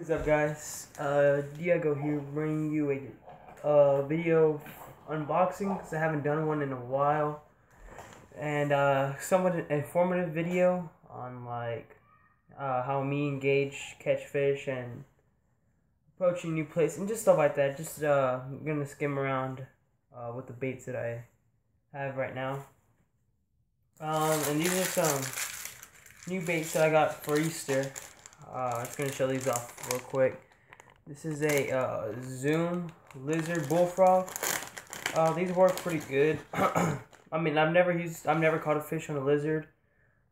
What's up, guys? Diego here, bringing you a video unboxing because I haven't done one in a while, and somewhat an informative video on how me and Gage catch fish and approaching new places and just stuff like that. Just gonna skim around with the baits that I have right now. And these are some new baits that I got for Easter. I'm just gonna show these off real quick. This is a Zoom lizard bullfrog. These work pretty good. I mean, I've never caught a fish on a lizard,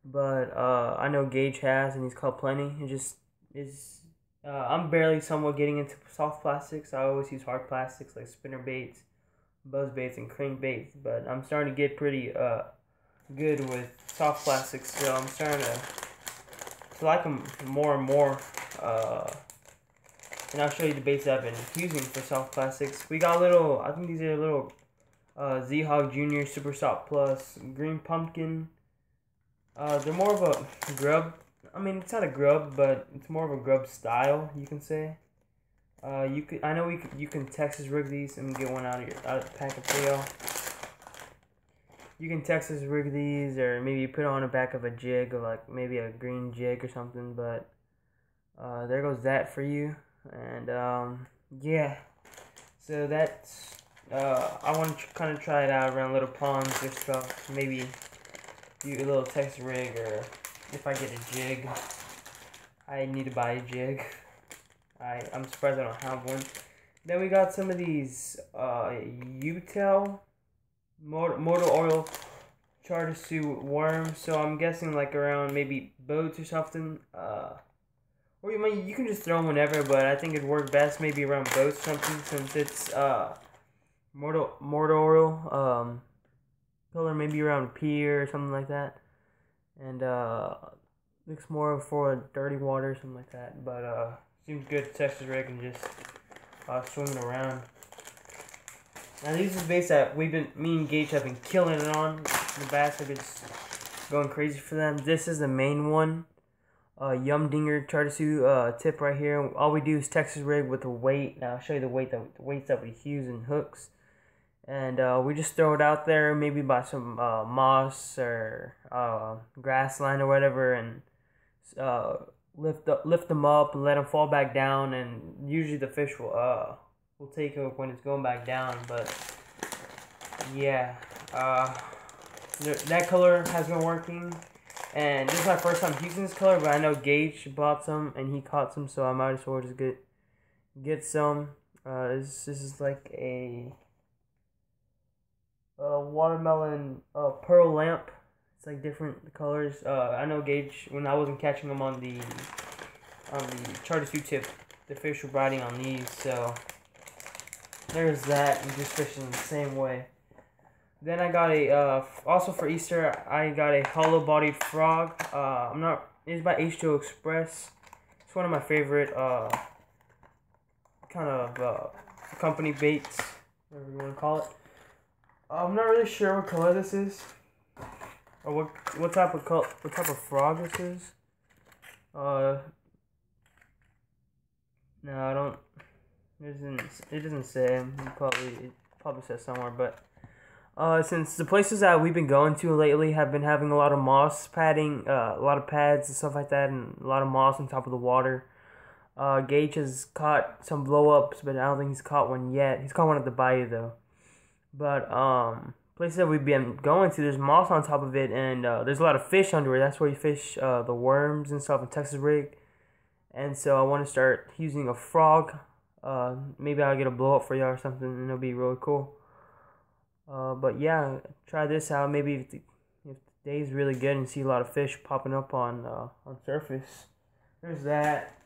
but I know Gage has, and he's caught plenty. I'm barely somewhat getting into soft plastics. I always use hard plastics like spinner baits, buzz baits, and crank baits. But I'm starting to get pretty good with soft plastics, so I'm starting to like them more and more. And I'll show you the baits that I've been using for soft plastics. We got I think these are little Z-Hog Jr. Super Soft Plus Green Pumpkin. They're more of a grub. I mean, it's not a grub, but it's more of a grub style, you can say. You can Texas rig these and get one out of the packet for y'all. You can Texas rig these, or maybe put it on the back of a jig, or like maybe a green jig or something. But there goes that for you. And yeah, so that's I want to kind of try it out around little ponds or stuff. Maybe do a little Texas rig, or if I get a jig, I need to buy a jig. I'm surprised I don't have one. Then we got some of these Utel motor oil charter suit worms. So I'm guessing like around maybe boats or something. Or you can just throw them whenever, but I think it'd work best maybe around boats or something, since it's motor oil color, maybe around a pier or something like that. And looks more for dirty water or something like that. But seems good Texas rig and just swimming around. Now these are baits that me and Gage have been killing it on. The bass have been just going crazy for them. This is the main one. Yumdinger charter suit tip right here. All we do is Texas rig with the weight. Now I'll show you the weights that we use in hooks. And we just throw it out there, maybe by some moss or grassland or whatever, and lift them up and let them fall back down. And usually the fish will take it when it's going back down. But yeah, that color has been working, and this is my first time using this color, but I know Gage bought some and he caught some, so I might as well just get some. This is like a watermelon pearl lamp. It's like different colors. I know Gage, when I wasn't catching them on the charter suit tip, the fish were biting on these, so there's that. And just fishing the same way. Then I got also for Easter, I got a hollow-bodied frog. It's by H2O Express. It's one of my favorite kind of company baits, whatever you want to call it. I'm not really sure what color this is, or what type of frog this is. No, I don't. It doesn't say. It probably says somewhere, but since the places that we've been going to lately have been having a lot of moss padding, a lot of pads and stuff like that, and a lot of moss on top of the water. Gage has caught some blow-ups, but I don't think he's caught one yet. He's caught one at the bayou though. But places that we've been going to, there's moss on top of it, and there's a lot of fish under it. That's where you fish the worms and stuff in Texas rig. And so I want to start using a frog. Maybe I'll get a blow-up for y'all or something, and it'll be really cool. But yeah, try this out. Maybe if the day's really good and see a lot of fish popping up on surface. There's that.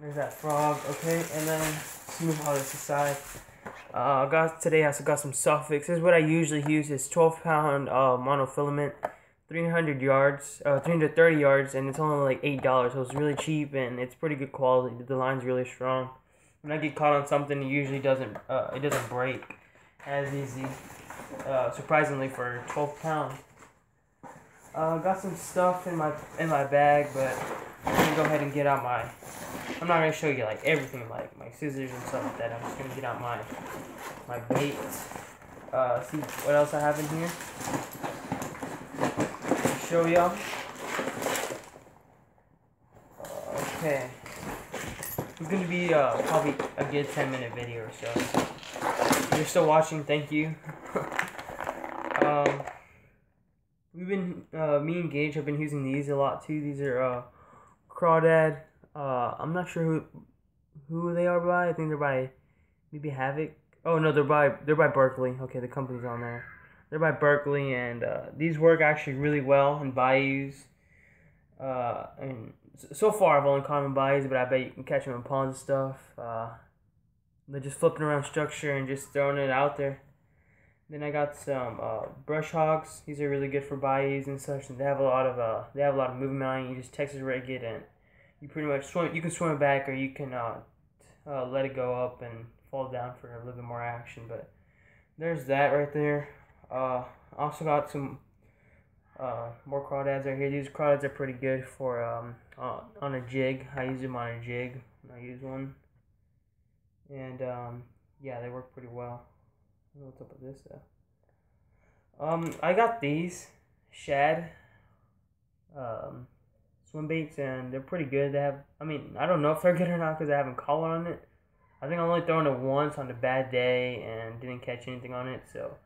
There's that frog. Okay, and then let's move all this aside. Today I also got some suffix. This is what I usually use. It's 12-pound monofilament, 330 yards, and it's only like $8. So it's really cheap and it's pretty good quality. The line's really strong. When I get caught on something, it usually doesn't break as easy, surprisingly, for 12 pounds. Got some stuff in my bag, but I'm gonna go ahead and get out my I'm not gonna show you like everything, like my scissors and stuff like that. I'm just gonna get out my baits. See what else I have in here. Show y'all. Okay. It's gonna be probably a good 10-minute video or so. If you're still watching, thank you. We've been me and Gage have been using these a lot too. These are Crawdad. I'm not sure who they are by. I think they're by maybe Havoc. Oh no, they're by Berkeley. Okay, the company's on there. They're by Berkeley, and these work actually really well in bayous. And so far I've only caught them in bayous, but I bet you can catch them in ponds and stuff. They're just flipping around structure and just throwing it out there. Then I got some brush hogs. These are really good for bayous and such, and they have a lot of movement on it. You just Texas rig it, and you pretty much swim. You can swim it back, or you can let it go up and fall down for a little bit more action. But there's that right there. Also got some more crawdads right here. These crawdads are pretty good for on a jig. I use them on a jig when I use one, and yeah, they work pretty well. I don't know what's up with this though. I got these shad swim baits, and they're pretty good. They have, I mean, I don't know if they're good or not because I haven't caught on it. I think I only thrown it once on a bad day and didn't catch anything on it. So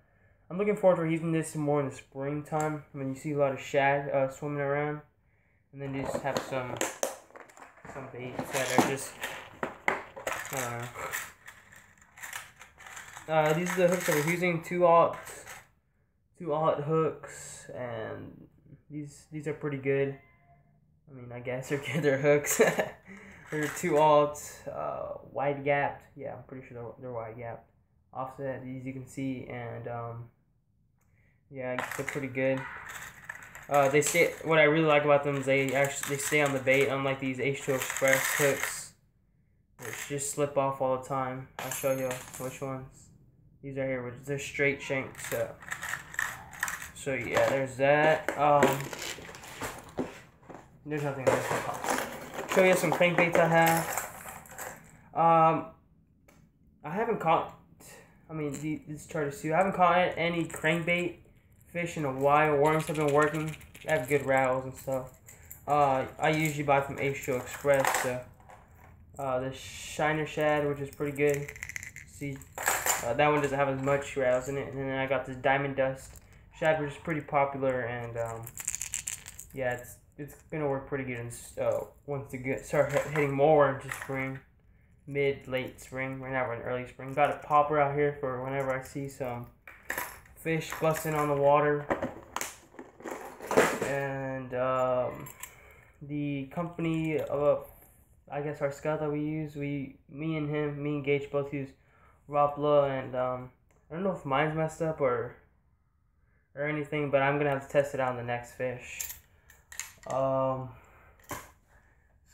I'm looking forward to using this more in the springtime when you see a lot of shad swimming around, and then you just have some baits that are just I don't know. These are the hooks that we're using, two aught hooks, and these are pretty good. I mean, I guess they're good. They're hooks. They're 2-aught, wide gapped. Yeah, I'm pretty sure they're wide gapped. Offset, these you can see, and yeah, they're pretty good. They stay. What I really like about them is they stay on the bait, unlike these H2 Express hooks, which just slip off all the time. I'll show you which ones. These are here, which they're straight shanks. So yeah, there's that. There's nothing else to talk. Show you some crankbaits I have. I haven't caught. I mean, this chart is too. I haven't caught any crankbait fish in a while. Worms have been working. I have good rattles and stuff. I usually buy from H2 Express. So the Shiner Shad, which is pretty good. See. That one doesn't have as much rattles in it, and then I got this Diamond Dust Shad, which is pretty popular, and yeah, it's gonna work pretty good. Once to start hitting more into spring, late spring. Right now we're in early spring. Got a popper out here for whenever I see some fish busting on the water, and the company of I guess our scout that we use, me and Gage both use Rapala, and I don't know if mine's messed up or anything, but I'm gonna have to test it out on the next fish. So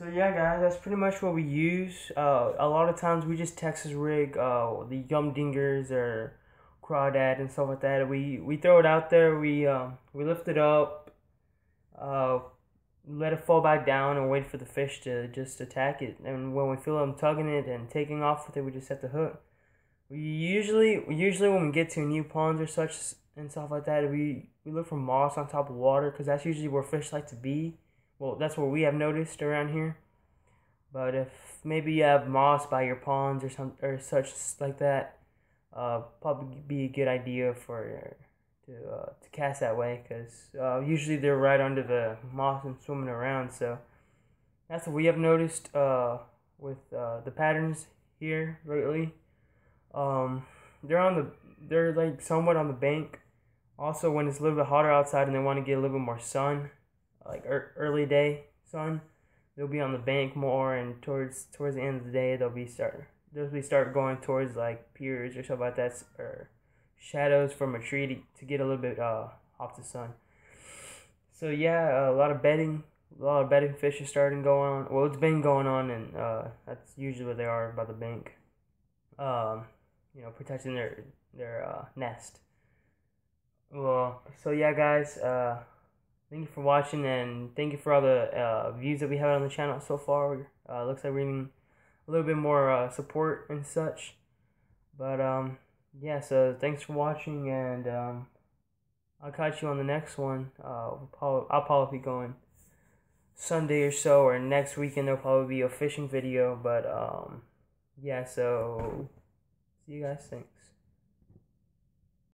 yeah, guys, that's pretty much what we use. A lot of times we just Texas rig the Yum Dingers or Crawdad and stuff like that. We throw it out there. We lift it up, let it fall back down, and wait for the fish to just attack it. And when we feel them tugging it and taking off with it, we just set the hook. We usually when we get to new ponds or such and stuff like that, we look for moss on top of water, because that's usually where fish like to be. Well, that's what we have noticed around here. But if maybe you have moss by your ponds or such like that, probably be a good idea to cast that way, because usually they're right under the moss and swimming around. So that's what we have noticed with the patterns here lately. They're like somewhat on the bank. Also, when it's a little bit hotter outside and they want to get a little bit more sun, like early day sun, they'll be on the bank more, and towards the end of the day they'll start going towards like piers or something like that, or shadows from a tree to get a little bit off the sun. So yeah, a lot of bedding fish is starting to go on. Well, it's been going on, and that's usually where they are, by the bank. Protecting their nest. Well, so yeah, guys, thank you for watching, and thank you for all the views that we have on the channel so far. Looks like we're needing a little bit more support and such. But yeah, so thanks for watching, and I'll catch you on the next one. I'll probably be going Sunday or so, or next weekend there'll probably be a fishing video. But yeah, so see you guys. Thanks.